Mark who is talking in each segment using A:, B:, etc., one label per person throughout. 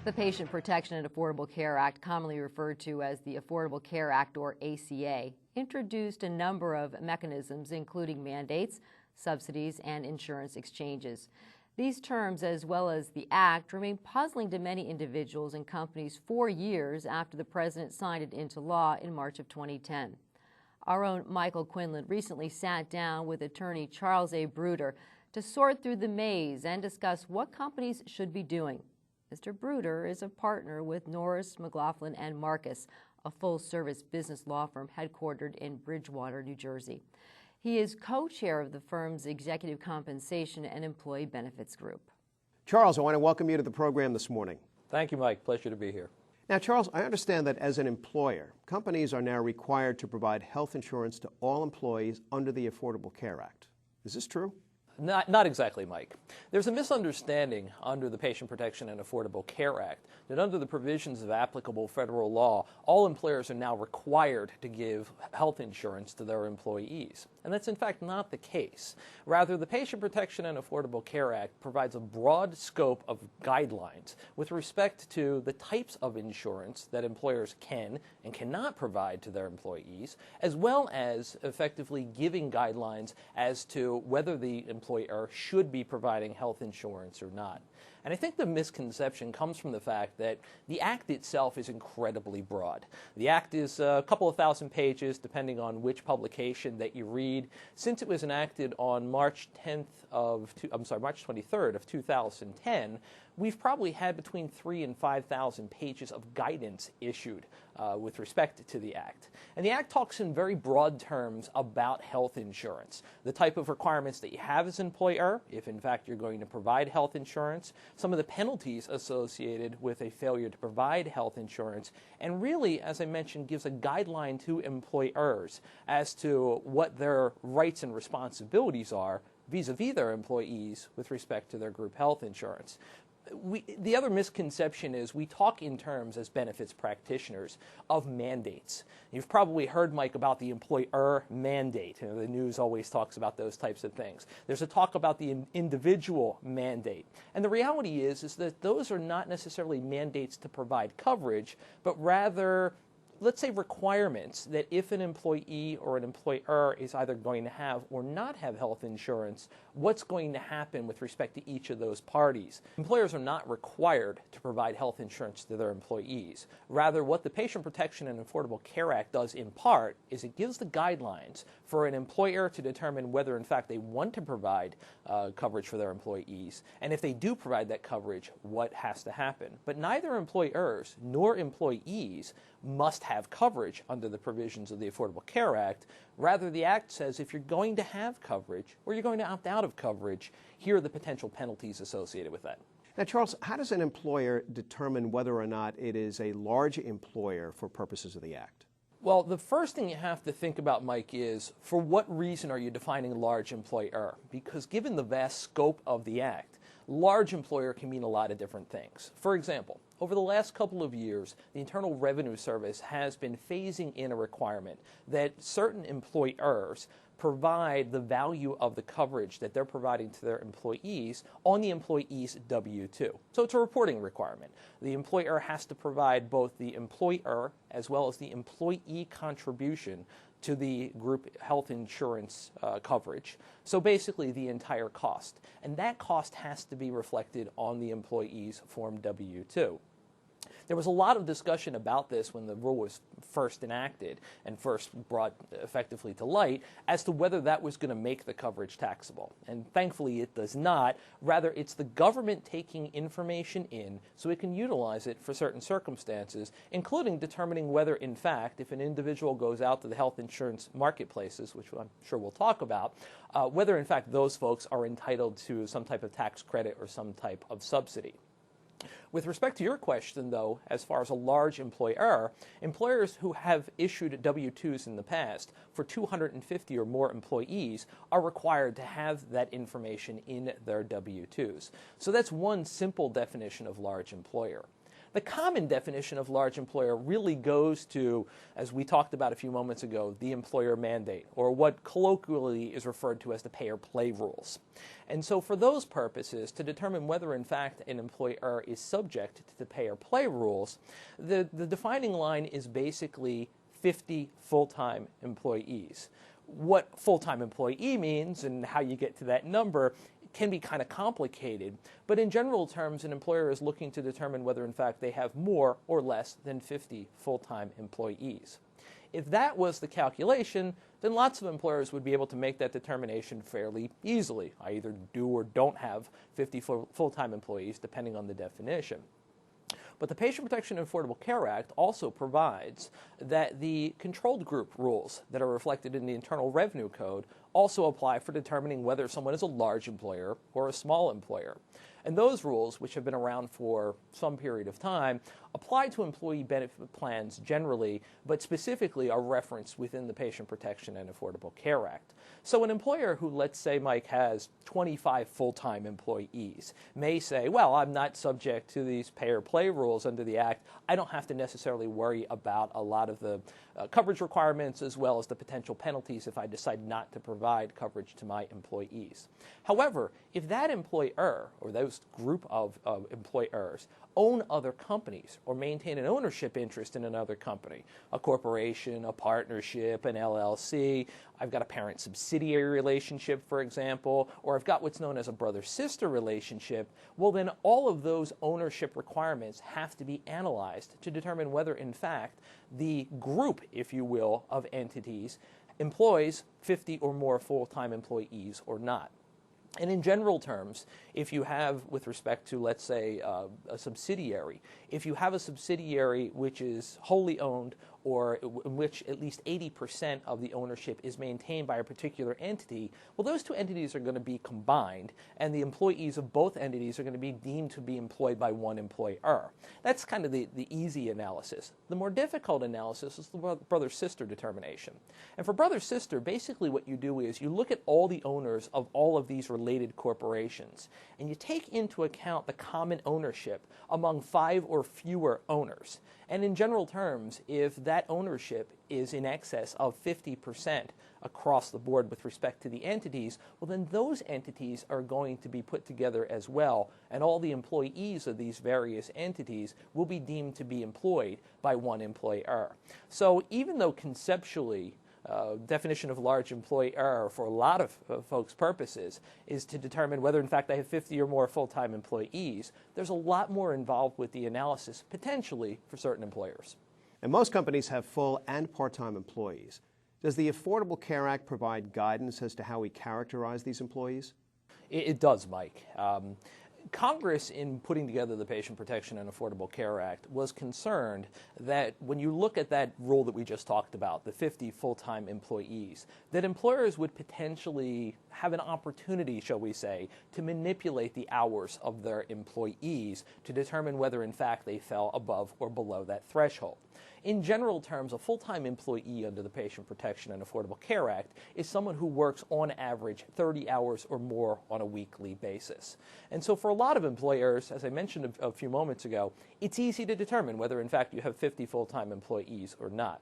A: The Patient Protection and Affordable Care Act, commonly referred to as the Affordable Care Act or ACA, introduced a number of mechanisms including mandates, subsidies, and insurance exchanges. These terms, as well as the Act, remain puzzling to many individuals and companies 4 years after the President signed it into law in March of 2010. Our own Michael Quinlan recently sat down with attorney Charles A. Bruder to sort through the maze and discuss what companies should be doing. Mr. Bruder is a partner with Norris, McLaughlin, and Marcus, a full-service business law firm headquartered in Bridgewater, New Jersey. He is co-chair of the firm's Executive Compensation and Employee Benefits Group.
B: Charles, I want to welcome you to the program this morning.
C: Thank you, Mike. Pleasure to be here.
B: Now, Charles, I understand that as an employer, companies are now required to provide health insurance to all employees under the Affordable Care Act. Is this true?
C: Not exactly, Mike. There's a misunderstanding under the Patient Protection and Affordable Care Act that under the provisions of applicable federal law, all employers are now required to give health insurance to their employees. And that's in fact not the case. Rather, the Patient Protection and Affordable Care Act provides a broad scope of guidelines with respect to the types of insurance that employers can and cannot provide to their employees, as well as effectively giving guidelines as to whether the employer should be providing health insurance or not. And I think the misconception comes from the fact that the Act itself is incredibly broad. The Act is a couple of thousand pages, depending on which publication that you read. Since it was enacted on March 23rd of 2010, we've probably had between 3,000 and 5,000 pages of guidance issued with respect to the Act. And the Act talks in very broad terms about health insurance, the type of requirements that you have as an employer, if in fact you're going to provide health insurance, some of the penalties associated with a failure to provide health insurance, and really, as I mentioned, gives a guideline to employers as to what their rights and responsibilities are vis-a-vis their employees with respect to their group health insurance. The other misconception is we talk in terms as benefits practitioners of mandates. You've probably heard, Mike, about the employer mandate. You know, the news always talks about those types of things. There's a talk about the individual mandate. And the reality is that those are not necessarily mandates to provide coverage, but rather, let's say, requirements that if an employee or an employer is either going to have or not have health insurance, what's going to happen with respect to each of those parties. Employers are not required to provide health insurance to their employees. Rather, what the Patient Protection and Affordable Care Act does in part is it gives the guidelines for an employer to determine whether in fact they want to provide coverage for their employees, and if they do provide that coverage, what has to happen. But neither employers nor employees must have coverage under the provisions of the Affordable Care Act. Rather, the Act says if you're going to have coverage or you're going to opt out of coverage, here are the potential penalties associated with that.
B: Now, Charles, how does an employer determine whether or not it is a large employer for purposes of the Act?
C: Well, the first thing you have to think about, Mike, is for what reason are you defining large employer? Because given the vast scope of the Act, large employer can mean a lot of different things. For example, over the last couple of years, the Internal Revenue Service has been phasing in a requirement that certain employers provide the value of the coverage that they're providing to their employees on the employee's W-2. So it's a reporting requirement. The employer has to provide both the employer as well as the employee contribution to the group health insurance coverage. So basically the entire cost. And that cost has to be reflected on the employee's Form W-2. There was a lot of discussion about this when the rule was first enacted and first brought effectively to light as to whether that was going to make the coverage taxable. And thankfully it does not. Rather, it's the government taking information in so it can utilize it for certain circumstances, including determining whether, in fact, if an individual goes out to the health insurance marketplaces, which I'm sure we'll talk about, whether, in fact, those folks are entitled to some type of tax credit or some type of subsidy. With respect to your question, though, as far as a large employer, employers who have issued W-2s in the past for 250 or more employees are required to have that information in their W-2s. So that's one simple definition of large employer. The common definition of large employer really goes to, as we talked about a few moments ago, the employer mandate, or what colloquially is referred to as the pay or play rules. And so for those purposes, to determine whether in fact an employer is subject to the pay or play rules, the defining line is basically 50 full-time employees. What full-time employee means and how you get to that number can be kind of complicated, but in general terms, an employer is looking to determine whether in fact they have more or less than 50 full-time employees. If that was the calculation, then lots of employers would be able to make that determination fairly easily. I either do or don't have 50 full-time employees, depending on the definition. But the Patient Protection and Affordable Care Act also provides that the controlled group rules that are reflected in the Internal Revenue Code also apply for determining whether someone is a large employer or a small employer. And those rules, which have been around for some period of time, apply to employee benefit plans generally, but specifically are referenced within the Patient Protection and Affordable Care Act. So an employer who, let's say, Mike, has 25 full-time employees may say, well, I'm not subject to these pay or play rules under the Act. I don't have to necessarily worry about a lot of the coverage requirements as well as the potential penalties if I decide not to provide coverage to my employees. However, if that employer or those group of employers own other companies or maintain an ownership interest in another company, a corporation, a partnership, an LLC, I've got a parent subsidiary relationship, for example, or I've got what's known as a brother-sister relationship, well then all of those ownership requirements have to be analyzed to determine whether in fact the group, if you will, of entities employs 50 or more full-time employees or not. And in general terms, if you have, with respect to, let's say, a subsidiary, if you have a subsidiary which is wholly owned or in which at least 80% of the ownership is maintained by a particular entity, well, those two entities are going to be combined, and the employees of both entities are going to be deemed to be employed by one employer. That's kind of the easy analysis. The more difficult analysis is the brother-sister determination. And for brother-sister, basically what you do is you look at all the owners of all of these related corporations, and you take into account the common ownership among 5 or fewer owners. And in general terms, if that ownership is in excess of 50% across the board with respect to the entities, well then those entities are going to be put together as well, and all the employees of these various entities will be deemed to be employed by one employer. So even though conceptually definition of large employer for a lot of folks' purposes is to determine whether in fact they have 50 or more full-time employees, there's a lot more involved with the analysis potentially for certain employers.
B: And most companies have full and part-time employees. Does the Affordable Care Act provide guidance as to how we characterize these employees?
C: It does, Mike. Congress, in putting together the Patient Protection and Affordable Care Act, was concerned that when you look at that rule that we just talked about, the 50 full-time employees, that employers would potentially have an opportunity, shall we say, to manipulate the hours of their employees to determine whether in fact they fell above or below that threshold. In general terms, a full-time employee under the Patient Protection and Affordable Care Act is someone who works on average 30 hours or more on a weekly basis. And so for a lot of employers, as I mentioned a few moments ago, it's easy to determine whether in fact you have 50 full-time employees or not.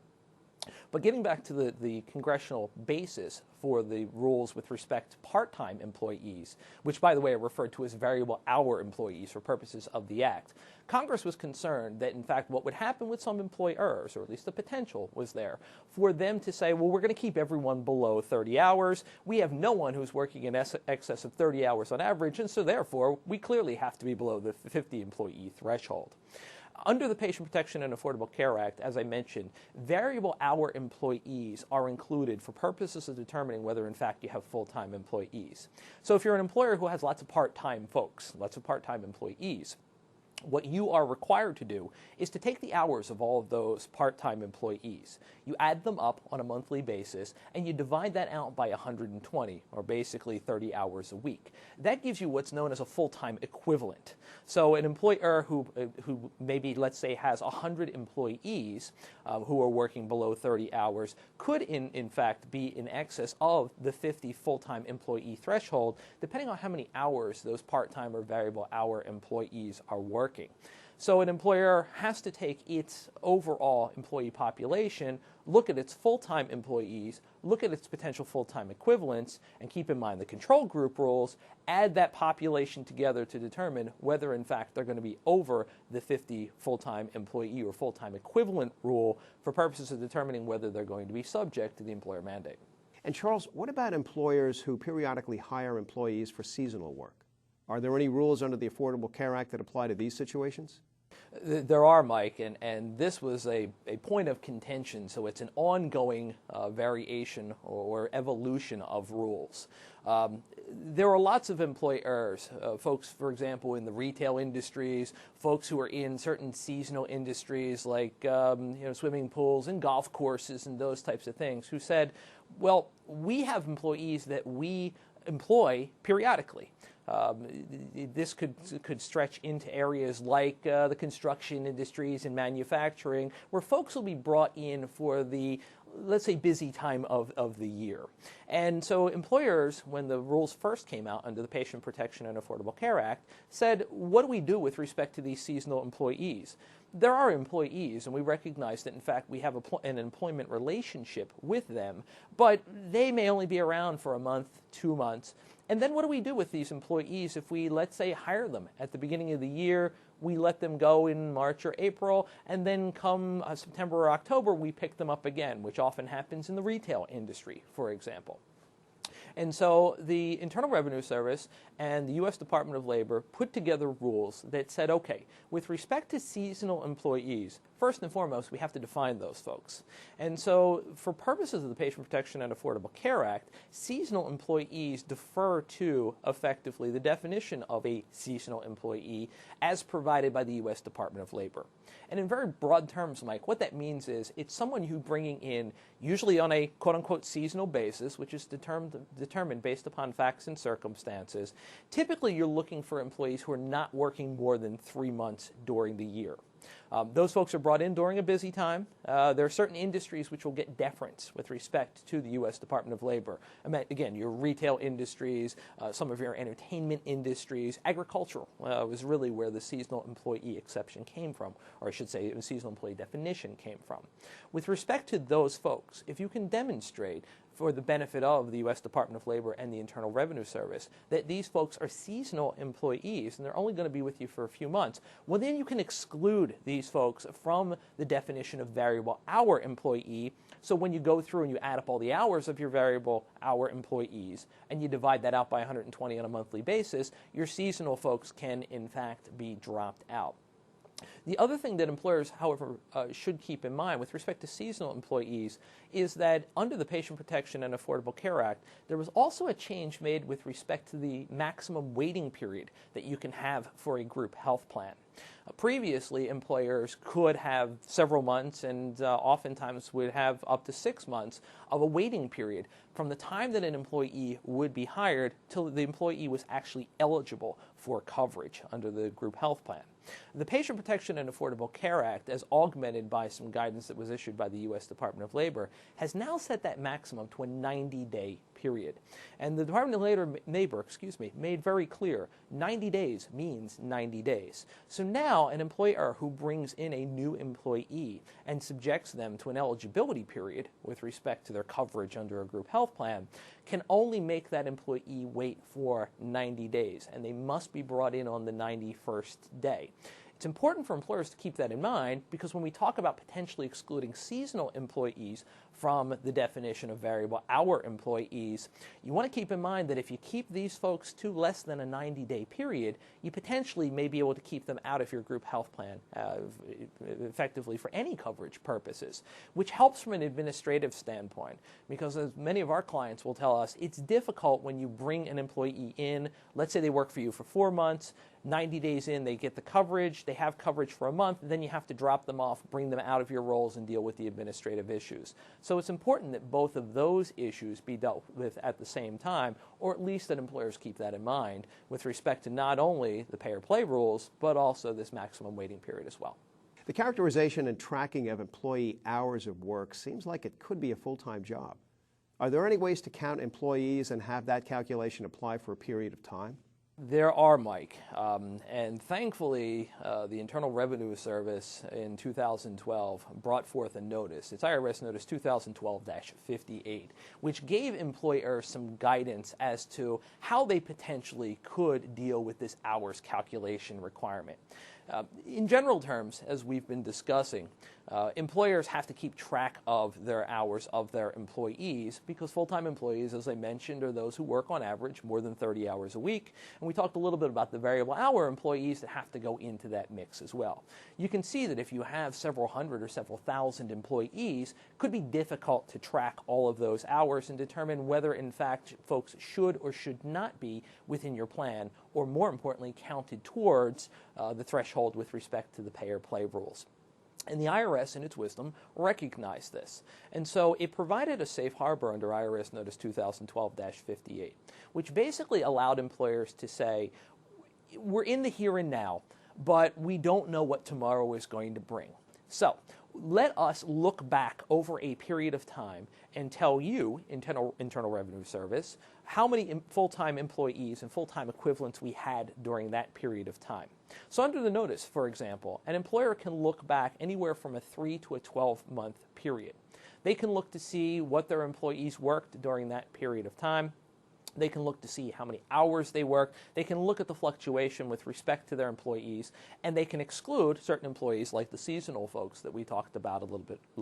C: But getting back to the congressional basis for the rules with respect to part-time employees, which, by the way, are referred to as variable hour employees for purposes of the Act, Congress was concerned that, in fact, what would happen with some employers, or at least the potential was there, for them to say, well, we're going to keep everyone below 30 hours. We have no one who's working in excess of 30 hours on average, and so therefore, we clearly have to be below the 50-employee threshold. Under the Patient Protection and Affordable Care Act, as I mentioned, variable hour employees are included for purposes of determining whether in fact you have full-time employees. So if you're an employer who has lots of part-time folks, lots of part-time employees, what you are required to do is to take the hours of all of those part-time employees. You add them up on a monthly basis, and you divide that out by 120, or basically 30 hours a week. That gives you what's known as a full-time equivalent. So an employer who maybe, let's say, has 100 employees who are working below 30 hours could, in fact, be in excess of the 50 full-time employee threshold, depending on how many hours those part-time or variable hour employees are working. So an employer has to take its overall employee population, look at its full-time employees, look at its potential full-time equivalents, and keep in mind the control group rules, add that population together to determine whether in fact they're going to be over the 50 full-time employee or full-time equivalent rule for purposes of determining whether they're going to be subject to the employer mandate.
B: And Charles, what about employers who periodically hire employees for seasonal work? Are there any rules under the Affordable Care Act that apply to these situations?
C: There are, Mike, and this was a point of contention, so it's an ongoing variation or evolution of rules. There are lots of employers, folks, for example, in the retail industries, folks who are in certain seasonal industries like swimming pools and golf courses and those types of things, who said, well, we have employees that we employ periodically. This could stretch into areas like the construction industries and manufacturing, where folks will be brought in for the, let's say, busy time of the year. And so employers, when the rules first came out under the Patient Protection and Affordable Care Act, said, what do we do with respect to these seasonal employees? There are employees, and we recognize that, in fact, we have an employment relationship with them, but they may only be around for a month, 2 months. And then what do we do with these employees if we, let's say, hire them at the beginning of the year, we let them go in March or April, and then come September or October, we pick them up again, which often happens in the retail industry, for example. And so the Internal Revenue Service and the U.S. Department of Labor put together rules that said, okay, with respect to seasonal employees, first and foremost, we have to define those folks. And so for purposes of the Patient Protection and Affordable Care Act, seasonal employees defer to, effectively, the definition of a seasonal employee as provided by the U.S. Department of Labor. And in very broad terms, Mike, what that means is it's someone who's bringing in, usually on a quote-unquote seasonal basis, which is determined based upon facts and circumstances. Typically, you're looking for employees who are not working more than 3 months during the year. Those folks are brought in during a busy time. There are certain industries which will get deference with respect to the U.S. Department of Labor. Again, your retail industries, some of your entertainment industries, agricultural was really where the seasonal employee exception came from, or I should say the seasonal employee definition came from. With respect to those folks, if you can demonstrate for the benefit of the U.S. Department of Labor and the Internal Revenue Service that these folks are seasonal employees and they're only going to be with you for a few months, well, then you can exclude these folks from the definition of variable hour employee. So when you go through and you add up all the hours of your variable hour employees and you divide that out by 120 on a monthly basis, your seasonal folks can, in fact, be dropped out. The other thing that employers, however, should keep in mind with respect to seasonal employees is that under the Patient Protection and Affordable Care Act, there was also a change made with respect to the maximum waiting period that you can have for a group health plan. Previously, employers could have several months and oftentimes would have up to 6 months of a waiting period from the time that an employee would be hired till the employee was actually eligible for coverage under the group health plan. The Patient Protection and Affordable Care Act, as augmented by some guidance that was issued by the U.S. Department of Labor, has now set that maximum to a 90-day period. And the Department of Labor made very clear 90 days means 90 days. So now an employer who brings in a new employee and subjects them to an eligibility period with respect to their coverage under a group health plan can only make that employee wait for 90 days, and they must be brought in on the 91st day. It's important for employers to keep that in mind because when we talk about potentially excluding seasonal employees from the definition of variable hour employees, you want to keep in mind that if you keep these folks to less than a 90-day period, you potentially may be able to keep them out of your group health plan effectively for any coverage purposes, which helps from an administrative standpoint because as many of our clients will tell us, it's difficult when you bring an employee in, let's say they work for you for 4 months, 90 days in, they get the coverage, they have coverage for a month, then you have to drop them off, bring them out of your roles, and deal with the administrative issues. So it's important that both of those issues be dealt with at the same time, or at least that employers keep that in mind with respect to not only the pay-or-play rules, but also this maximum waiting period as well.
B: The characterization and tracking of employee hours of work seems like it could be a full-time job. Are there any ways to count employees and have that calculation apply for a period of time?
C: There are, Mike, and thankfully the Internal Revenue Service in 2012 brought forth a notice. It's IRS Notice 2012-58, which gave employers some guidance as to how they potentially could deal with this hours calculation requirement. In general terms, as we've been discussing, employers have to keep track of their hours of their employees because full-time employees, as I mentioned, are those who work on average more than 30 hours a week. And we talked a little bit about the variable hour employees that have to go into that mix as well. You can see that if you have several hundred or several thousand employees, it could be difficult to track all of those hours and determine whether, in fact, folks should or should not be within your plan, or more importantly, counted towards the threshold with respect to the pay or play rules. And the IRS, in its wisdom, recognized this. And so it provided a safe harbor under IRS Notice 2012-58, which basically allowed employers to say, we're in the here and now, but we don't know what tomorrow is going to bring. So let us look back over a period of time and tell you, Internal Revenue Service, how many full-time employees and full-time equivalents we had during that period of time. So under the notice, for example, an employer can look back anywhere from a 3 to a 12-month period. They can look to see what their employees worked during that period of time. They can look to see how many hours they work. They can look at the fluctuation with respect to their employees, and they can exclude certain employees like the seasonal folks that we talked about a little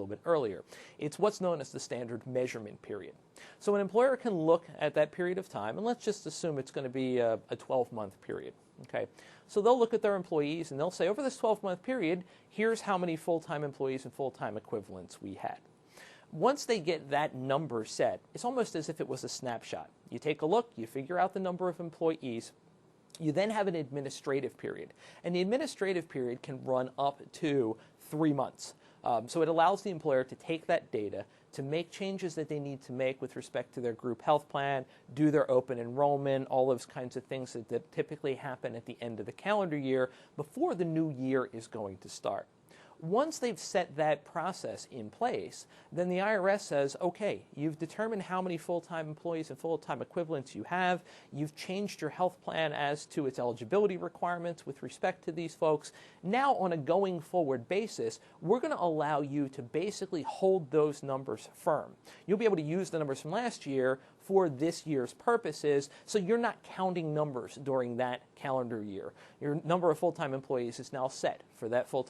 C: bit earlier. It's what's known as the standard measurement period. So an employer can look at that period of time, and let's just assume it's going to be a 12-month period. Okay, so they'll look at their employees and they'll say, over this 12-month period, here's how many full-time employees and full-time equivalents we had. Once they get that number set, it's almost as if it was a snapshot. You take a look, you figure out the number of employees, you then have an administrative period. And the administrative period can run up to 3 months. So it allows the employer to take that data, to make changes that they need to make with respect to their group health plan, do their open enrollment, all those kinds of things that typically happen at the end of the calendar year before the new year is going to start. Once they've set that process in place, then the IRS says, okay, you've determined how many full-time employees and full-time equivalents you have. You've changed your health plan as to its eligibility requirements with respect to these folks. Now, on a going forward basis, we're going to allow you to basically hold those numbers firm. You'll be able to use the numbers from last year for this year's purposes, so you're not counting numbers during that calendar year. Your number of full-time employees is now set for that for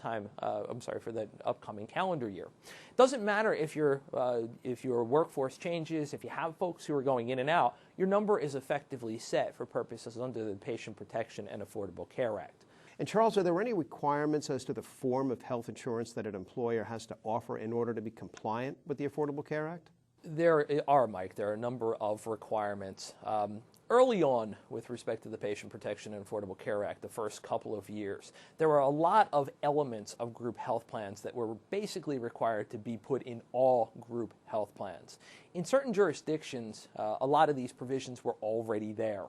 C: that upcoming calendar year. Doesn't matter if your workforce changes, if you have folks who are going in and out, your number is effectively set for purposes under the Patient Protection and Affordable Care Act.
B: And Charles, are there any requirements as to the form of health insurance that an employer has to offer in order to be compliant with the Affordable Care Act?
C: There are, Mike. There are a number of requirements. Early on, with respect to the Patient Protection and Affordable Care Act, the first couple of years, there were a lot of elements of group health plans that were basically required to be put in all group health plans. In certain jurisdictions, a lot of these provisions were already there.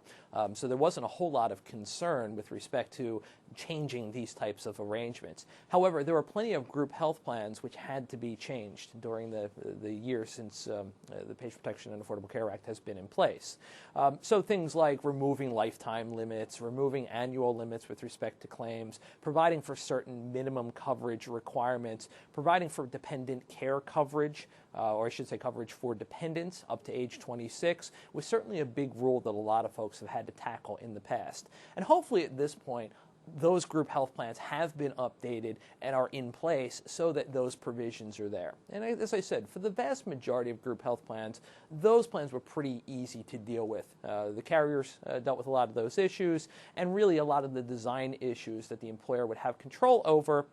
C: So there wasn't a whole lot of concern with respect to changing these types of arrangements. However, there were plenty of group health plans which had to be changed during the year since the Patient Protection and Affordable Care Act has been in place. So things like removing lifetime limits, removing annual limits with respect to claims, providing for certain minimum coverage requirements, providing for dependent care coverage, or I should say coverage for dependents up to age 26, was certainly a big rule that a lot of folks have had to tackle in the past. And hopefully at this point, those group health plans have been updated and are in place so that those provisions are there. And as I said, for the vast majority of group health plans, those plans were pretty easy to deal with. The carriers dealt with a lot of those issues, and really a lot of the design issues that the employer would have control over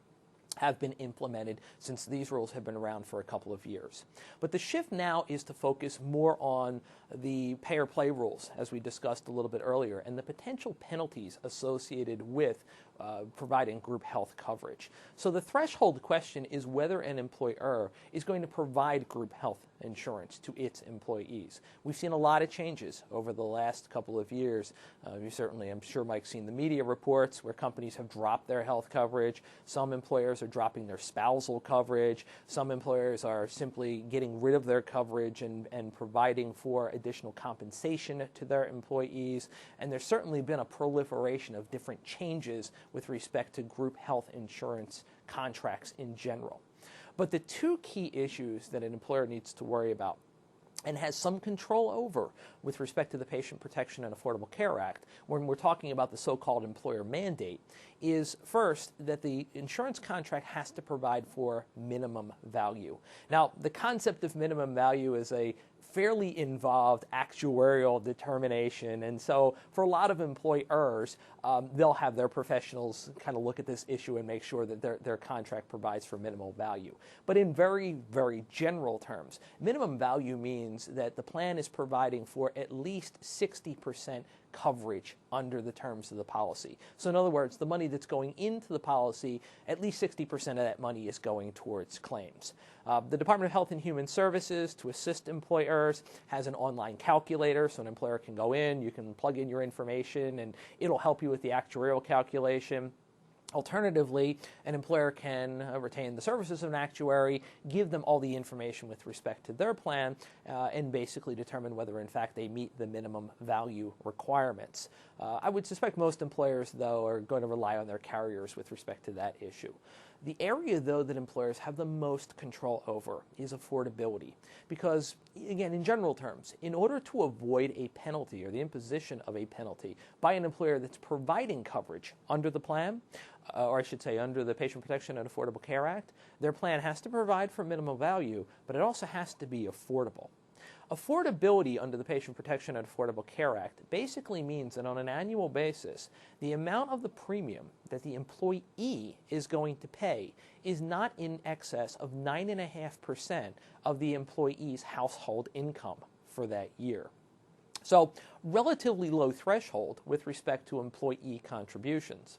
C: have been implemented since these rules have been around for a couple of years. But the shift now is to focus more on the pay or play rules, as we discussed a little bit earlier, and the potential penalties associated with providing group health coverage. So the threshold question is whether an employer is going to provide group health insurance to its employees. We've seen a lot of changes over the last couple of years. You certainly, I'm sure Mike's seen the media reports where companies have dropped their health coverage. Some employers are dropping their spousal coverage. Some employers are simply getting rid of their coverage and providing for additional compensation to their employees. And there's certainly been a proliferation of different changes with respect to group health insurance contracts in general. But the two key issues that an employer needs to worry about and has some control over with respect to the Patient Protection and Affordable Care Act, when we're talking about the so-called employer mandate, is first that the insurance contract has to provide for minimum value. Now, the concept of minimum value is a fairly involved actuarial determination, and so for a lot of employers, they'll have their professionals kind of look at this issue and make sure that their contract provides for minimal value. But in very, very general terms, minimum value means that the plan is providing for at least 60% coverage under the terms of the policy. So in other words, the money that's going into the policy, at least 60% of that money is going towards claims. The Department of Health and Human Services, to assist employers, has an online calculator, so an employer can go in, you can plug in your information, and it'll help you with the actuarial calculation. Alternatively, an employer can retain the services of an actuary, give them all the information with respect to their plan, and basically determine whether, in fact, they meet the minimum value requirements. I would suspect most employers, though, are going to rely on their carriers with respect to that issue. The area, though, that employers have the most control over is affordability. Because, again, in general terms, in order to avoid a penalty or the imposition of a penalty by an employer that's providing coverage under the plan, or I should say under the Patient Protection and Affordable Care Act, their plan has to provide for minimum value, but it also has to be affordable. Affordability under the Patient Protection and Affordable Care Act basically means that on an annual basis, the amount of the premium that the employee is going to pay is not in excess of 9.5% of the employee's household income for that year. So, relatively low threshold with respect to employee contributions.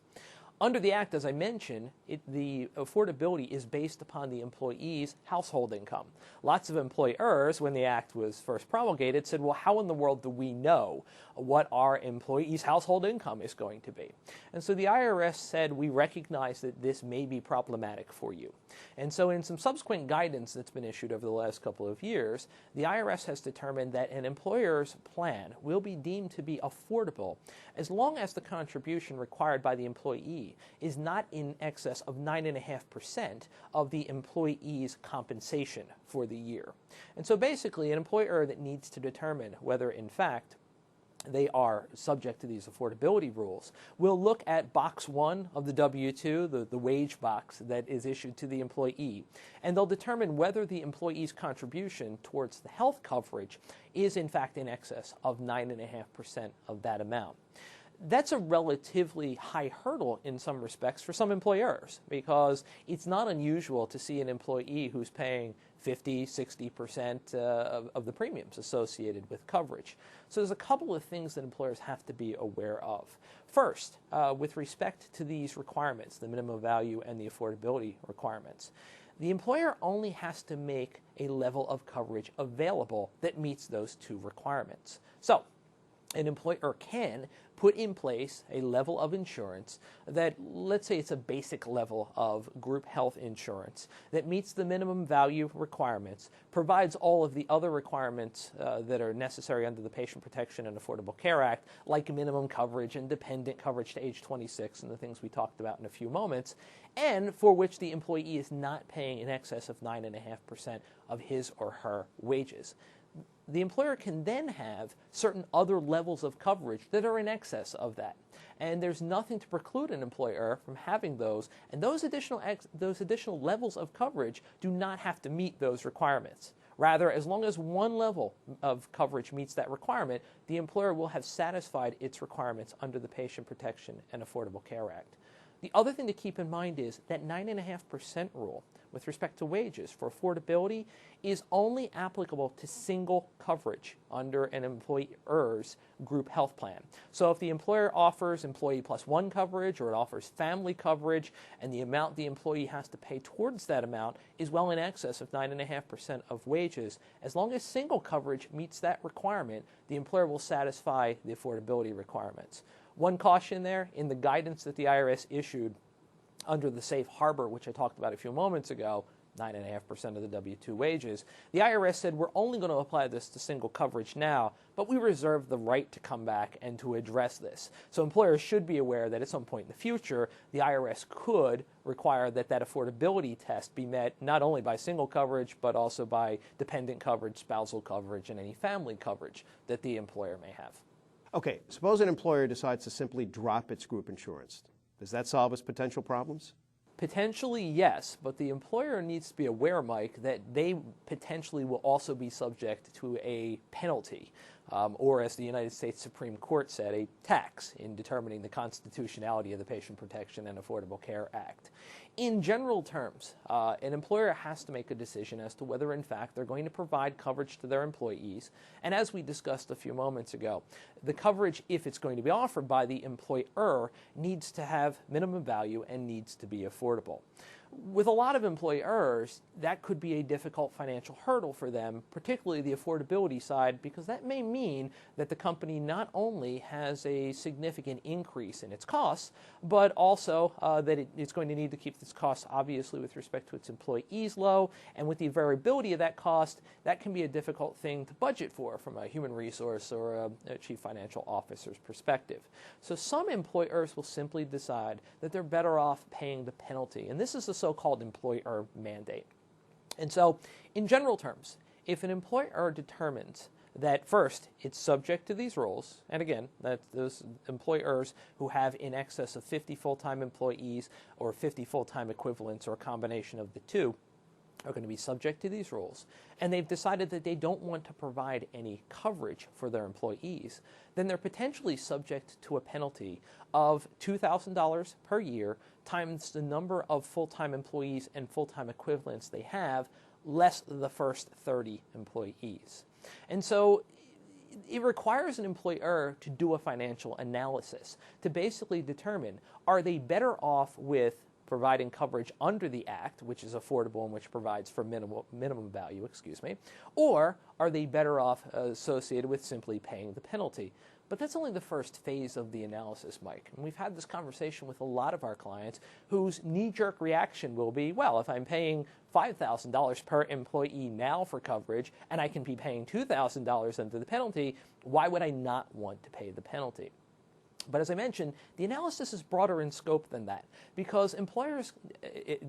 C: Under the Act, as I mentioned, the affordability is based upon the employee's household income. Lots of employers, when the Act was first promulgated, said, well, how in the world do we know what our employee's household income is going to be? And so the IRS said, we recognize that this may be problematic for you. And so in some subsequent guidance that's been issued over the last couple of years, the IRS has determined that an employer's plan will be deemed to be affordable as long as the contribution required by the employee is not in excess of 9.5% of the employee's compensation for the year. And so basically, an employer that needs to determine whether, in fact, they are subject to these affordability rules will look at box 1 of the W-2, the wage box that is issued to the employee, and they'll determine whether the employee's contribution towards the health coverage is in fact in excess of 9.5% of that amount. That's a relatively high hurdle in some respects for some employers, because it's not unusual to see an employee who's paying 50, 60% of the premiums associated with coverage. So there's a couple of things that employers have to be aware of. First, with respect to these requirements, the minimum value and the affordability requirements, the employer only has to make a level of coverage available that meets those two requirements. So, an employer can put in place a level of insurance that, let's say it's a basic level of group health insurance that meets the minimum value requirements, provides all of the other requirements that are necessary under the Patient Protection and Affordable Care Act, like minimum coverage and dependent coverage to age 26 and the things we talked about in a few moments, and for which the employee is not paying in excess of 9.5% of his or her wages. The employer can then have certain other levels of coverage that are in excess of that. And there's nothing to preclude an employer from having those, and those additional levels of coverage do not have to meet those requirements. Rather, as long as one level of coverage meets that requirement, the employer will have satisfied its requirements under the Patient Protection and Affordable Care Act. The other thing to keep in mind is that 9.5% rule with respect to wages for affordability is only applicable to single coverage under an employer's group health plan. So if the employer offers employee plus one coverage, or it offers family coverage, and the amount the employee has to pay towards that amount is well in excess of 9.5% of wages, as long as single coverage meets that requirement, the employer will satisfy the affordability requirements. One caution there, in the guidance that the IRS issued under the safe harbor, which I talked about a few moments ago, 9.5% of the W-2 wages, the IRS said we're only going to apply this to single coverage now, but we reserve the right to come back and to address this. So employers should be aware that at some point in the future, the IRS could require that that affordability test be met not only by single coverage, but also by dependent coverage, spousal coverage, and any family coverage that the employer may have.
B: Okay, suppose an employer decides to simply drop its group insurance. Does that solve its potential problems?
C: Potentially, yes, but the employer needs to be aware, Mike, that they potentially will also be subject to a penalty, or as the United States Supreme Court said, a tax in determining the constitutionality of the Patient Protection and Affordable Care Act. In general terms, an employer has to make a decision as to whether, in fact, they're going to provide coverage to their employees. And as we discussed a few moments ago, the coverage, if it's going to be offered by the employer, needs to have minimum value and needs to be affordable. With a lot of employers, that could be a difficult financial hurdle for them, particularly the affordability side, because that may mean that the company not only has a significant increase in its costs, but also that it's going to need to keep its costs, obviously, with respect to its employees low. And with the variability of that cost, that can be a difficult thing to budget for from a human resource or a chief financial officer's perspective. So some employers will simply decide that they're better off paying the penalty. And this is the so-called employer mandate. And so, in general terms, if an employer determines that first, it's subject to these rules, and again, that those employers who have in excess of 50 full-time employees or 50 full-time equivalents or a combination of the two, are going to be subject to these rules, and they've decided that they don't want to provide any coverage for their employees, then they're potentially subject to a penalty of $2,000 per year times the number of full-time employees and full-time equivalents they have, less the first 30 employees. And so it requires an employer to do a financial analysis to basically determine, are they better off with providing coverage under the Act, which is affordable and which provides for minimum value, or are they better off associated with simply paying the penalty? But that's only the first phase of the analysis, Mike. And we've had this conversation with a lot of our clients whose knee-jerk reaction will be, well, if I'm paying $5,000 per employee now for coverage and I can be paying $2,000 under the penalty, why would I not want to pay the penalty? But as I mentioned, the analysis is broader in scope than that, because employers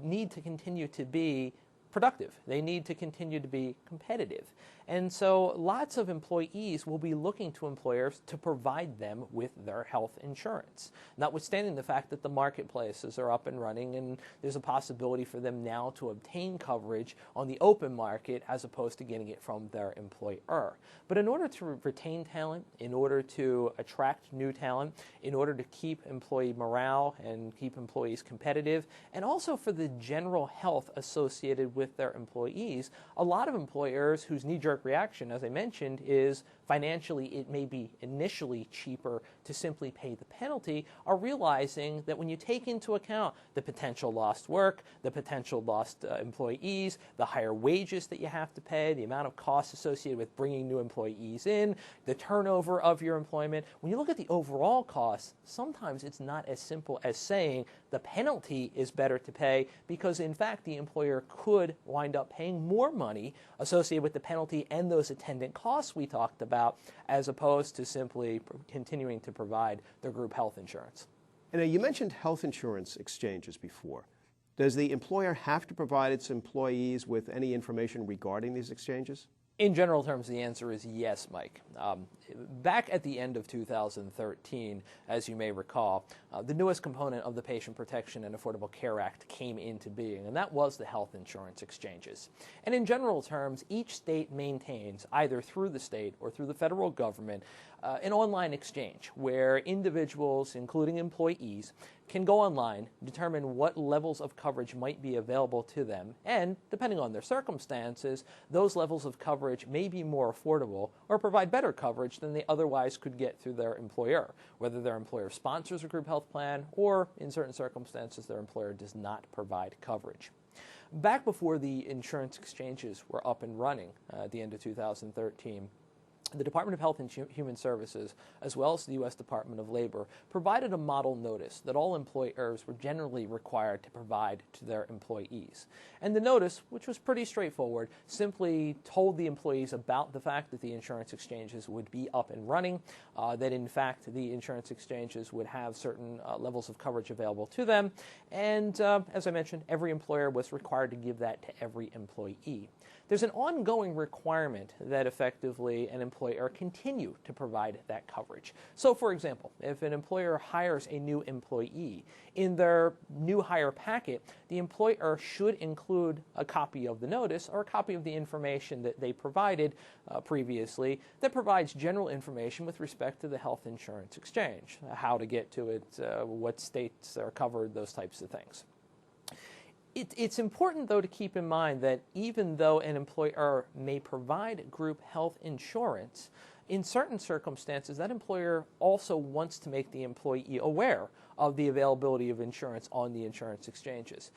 C: need to continue to be productive. They need to continue to be competitive. And so lots of employees will be looking to employers to provide them with their health insurance, notwithstanding the fact that the marketplaces are up and running and there's a possibility for them now to obtain coverage on the open market as opposed to getting it from their employer. But in order to retain talent, in order to attract new talent, in order to keep employee morale and keep employees competitive, and also for the general health associated with their employees, a lot of employers whose knee-jerk reaction, as I mentioned, is financially it may be initially cheaper to simply pay the penalty, are realizing that when you take into account the potential lost work, the potential lost employees, the higher wages that you have to pay, the amount of costs associated with bringing new employees in, the turnover of your employment, when you look at the overall costs, sometimes it's not as simple as saying the penalty is better to pay, because in fact the employer could wind up paying more money associated with the penalty and those attendant costs we talked about, as opposed to simply continuing to provide their group health insurance.
B: And you mentioned health insurance exchanges before. Does the employer have to provide its employees with any information regarding these exchanges?
C: In general terms, the answer is yes, Mike. Back at the end of 2013, as you may recall, the newest component of the Patient Protection and Affordable Care Act came into being, and that was the health insurance exchanges. And in general terms, each state maintains, either through the state or through the federal government, an online exchange where individuals, including employees, can go online, determine what levels of coverage might be available to them, and, depending on their circumstances, those levels of coverage may be more affordable or provide better coverage than they otherwise could get through their employer, whether their employer sponsors a group health plan or, in certain circumstances, their employer does not provide coverage. Back before the insurance exchanges were up and running at the end of 2013, the Department of Health and Human Services, as well as the U.S. Department of Labor, provided a model notice that all employers were generally required to provide to their employees. And the notice, which was pretty straightforward, simply told the employees about the fact that the insurance exchanges would be up and running, that in fact the insurance exchanges would have certain levels of coverage available to them, and as I mentioned, every employer was required to give that to every employee. There's an ongoing requirement that effectively an employer continue to provide that coverage. So, for example, if an employer hires a new employee, in their new hire packet, the employer should include a copy of the notice or a copy of the information that they provided previously that provides general information with respect to the health insurance exchange, how to get to it, what states are covered, those types of things. It's important, though, to keep in mind that even though an employer may provide group health insurance, in certain circumstances, that employer also wants to make the employee aware of the availability of insurance on the insurance exchanges.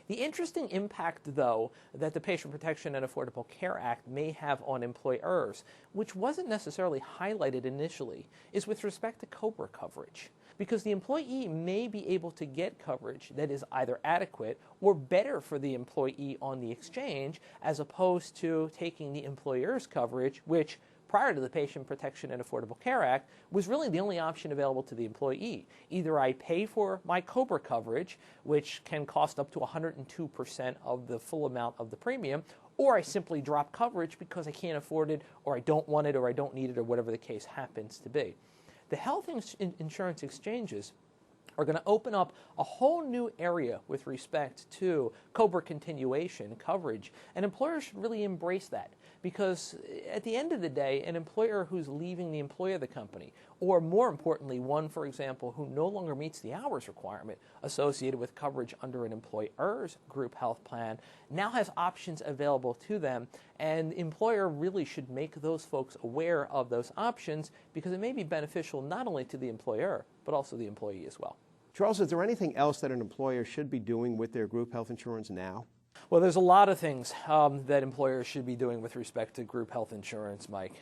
C: The interesting impact, though, that the Patient Protection and Affordable Care Act may have on employers, which wasn't necessarily highlighted initially, is with respect to COBRA coverage. Because the employee may be able to get coverage that is either adequate or better for the employee on the exchange, as opposed to taking the employer's coverage, which prior to the Patient Protection and Affordable Care Act was really the only option available to the employee. Either I pay for my COBRA coverage, which can cost up to 102% of the full amount of the premium, or I simply drop coverage because I can't afford it, or I don't want it, or I don't need it, or whatever the case happens to be. The health insurance exchanges are going to open up a whole new area with respect to COBRA continuation coverage, and employers should really embrace that, because at the end of the day, an employer who's leaving the employ of the company, or more importantly, one, for example, who no longer meets the hours requirement associated with coverage under an employer's group health plan, now has options available to them, and the employer really should make those folks aware of those options, because it may be beneficial not only to the employer, but also the employee as well.
B: Charles, is there anything else that an employer should be doing with their group health insurance now?
C: Well, there's a lot of things that employers should be doing with respect to group health insurance, Mike.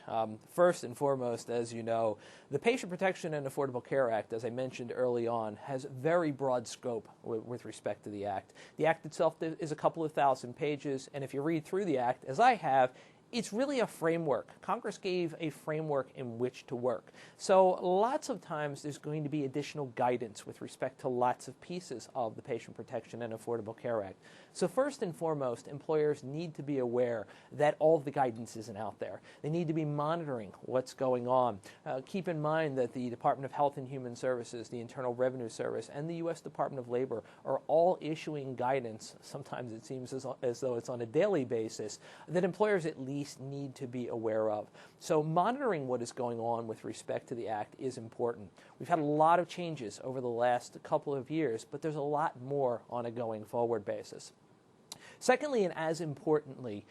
C: First and foremost, as you know, the Patient Protection and Affordable Care Act, as I mentioned early on, has very broad scope with respect to the Act. The Act itself is a couple of thousand pages, and if you read through the Act, as I have, it's really a framework. Congress gave a framework in which to work. So lots of times there's going to be additional guidance with respect to lots of pieces of the Patient Protection and Affordable Care Act. So first and foremost, employers need to be aware that all of the guidance isn't out there. They need to be monitoring what's going on. Keep in mind that the Department of Health and Human Services, the Internal Revenue Service, and the U.S. Department of Labor are all issuing guidance, sometimes it seems as though it's on a daily basis, that employers at least need to be aware of. So monitoring what is going on with respect to the Act is important. We've had a lot of changes over the last couple of years, but there's a lot more on a going forward basis. Secondly, and as importantly,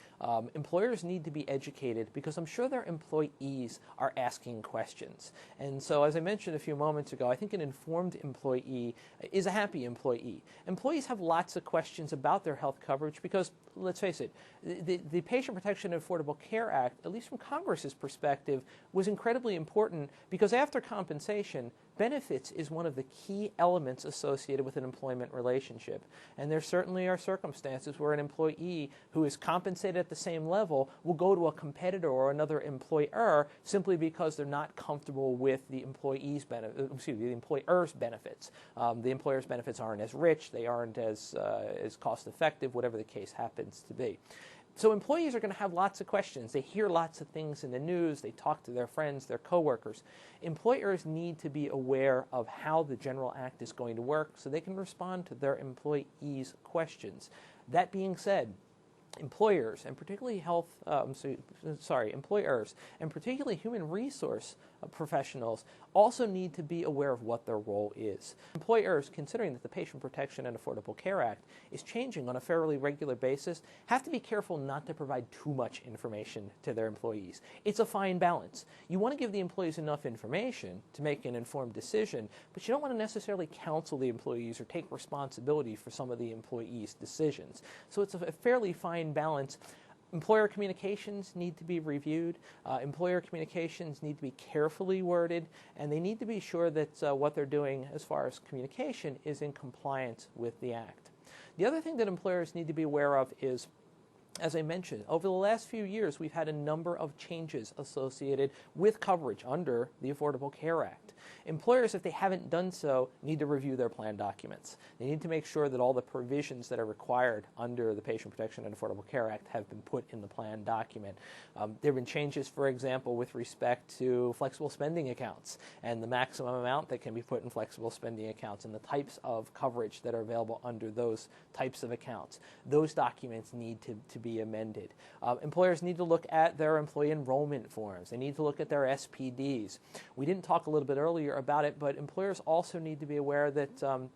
C: employers need to be educated, because I'm sure their employees are asking questions. And so, as I mentioned a few moments ago, I think an informed employee is a happy employee. Employees have lots of questions about their health coverage because, let's face it, the Patient Protection and Affordable Care Act, at least from Congress's perspective, was incredibly important because after compensation, benefits is one of the key elements associated with an employment relationship. And there certainly are circumstances where an employee who is compensated at the same level will go to a competitor or another employer simply because they're not comfortable with the employer's benefits. The employer's benefits aren't as rich, they aren't as cost effective, whatever the case happens to be. So employees are going to have lots of questions. They hear lots of things in the news. They talk to their friends, their coworkers. Employers need to be aware of how the General Act is going to work so they can respond to their employees' questions. That being said, employers and particularly employers and particularly human resource professionals also need to be aware of what their role is. Employers, considering that the Patient Protection and Affordable Care Act is changing on a fairly regular basis, have to be careful not to provide too much information to their employees. It's a fine balance. You want to give the employees enough information to make an informed decision, but you don't want to necessarily counsel the employees or take responsibility for some of the employees' decisions. So it's a fairly fine balance. Employer communications need to be reviewed. Employer communications need to be carefully worded, and they need to be sure that what they're doing as far as communication is in compliance with the Act. The other thing that employers need to be aware of is, as I mentioned, over the last few years, we've had a number of changes associated with coverage under the Affordable Care Act. Employers, if they haven't done so, need to review their plan documents. They need to make sure that all the provisions that are required under the Patient Protection and Affordable Care Act have been put in the plan document. There have been changes, for example, with respect to flexible spending accounts and the maximum amount that can be put in flexible spending accounts and the types of coverage that are available under those types of accounts. Those documents need to be amended. Employers need to look at their employee enrollment forms. They need to look at their SPDs. We didn't talk a little bit earlier about it, but employers also need to be aware that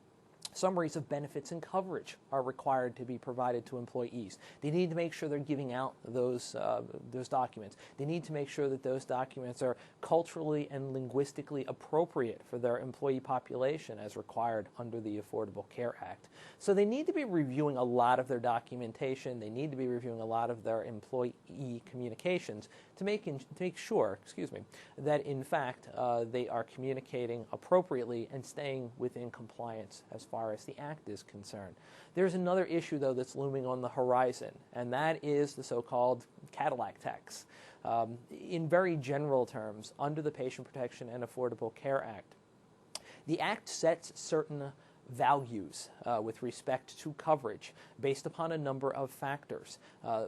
C: summaries of benefits and coverage are required to be provided to employees. They need to make sure they're giving out those documents. They need to make sure that those documents are culturally and linguistically appropriate for their employee population as required under the Affordable Care Act. So they need to be reviewing a lot of their documentation. They need to be reviewing a lot of their employee communications to make sure, that in fact they are communicating appropriately and staying within compliance as far as the Act is concerned. There's another issue, though, that's looming on the horizon, and that is the so-called Cadillac tax. In very general terms, under the Patient Protection and Affordable Care Act, the Act sets certain values with respect to coverage based upon a number of factors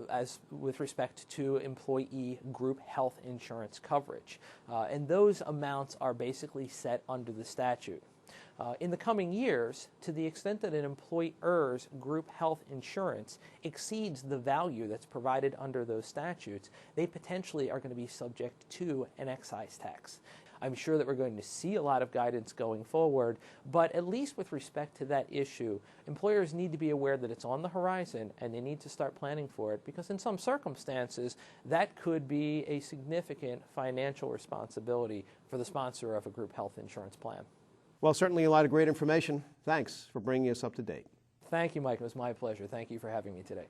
C: as with respect to employee group health insurance coverage. And those amounts are basically set under the statute. In the coming years, to the extent that an employer's group health insurance exceeds the value that's provided under those statutes, they potentially are going to be subject to an excise tax. I'm sure that we're going to see a lot of guidance going forward, but at least with respect to that issue, employers need to be aware that it's on the horizon and they need to start planning for it, because in some circumstances, that could be a significant financial responsibility for the sponsor of a group health insurance plan.
B: Well, certainly a lot of great information. Thanks for bringing us up to date.
C: Thank you, Mike. It was my pleasure. Thank you for having me today.